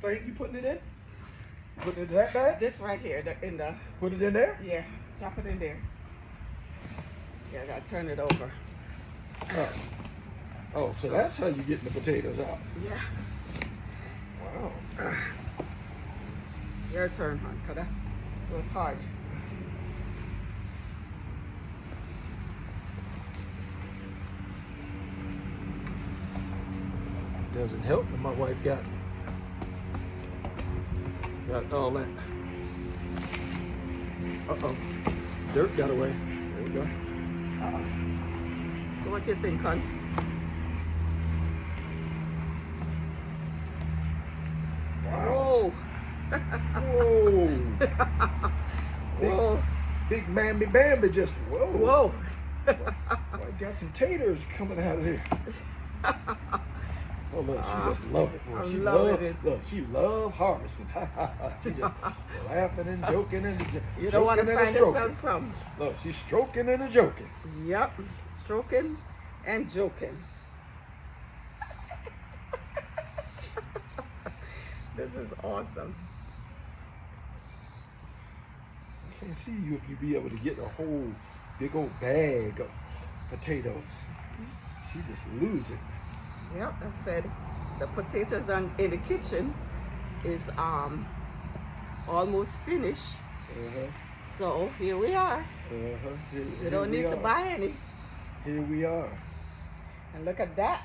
thing you putting it in? Put it in that bag? This right here, in the, Put it in there? yeah, drop it in there. Yeah, I gotta turn it over. Oh. Oh, so that's how you getting the potatoes out. Yeah, Wow. your turn, hon, cause it was hard. Doesn't help that my wife got all that. Uh-oh. Dirt got away. There we go. Uh-oh. So what you think, hon? Wow. Whoa. Whoa. Whoa. Big Mammy Bambi just, whoa. Whoa. I got some taters coming out of here. Oh, look, she just love it. Boy. I'm She loving love it. Look, she love harvesting. She just laughing and joking and You don't want to joking and find stroking. yourself some. Look, she's stroking and a joking. Yep, stroking and joking. This is awesome. I can't see you if you be able to get a whole big old bag of potatoes. She just lose it. Yep, I said the potatoes in the kitchen is almost finished. Uh-huh. So here we are. Uh-huh. We don't need to buy any. Here we are. And look at that.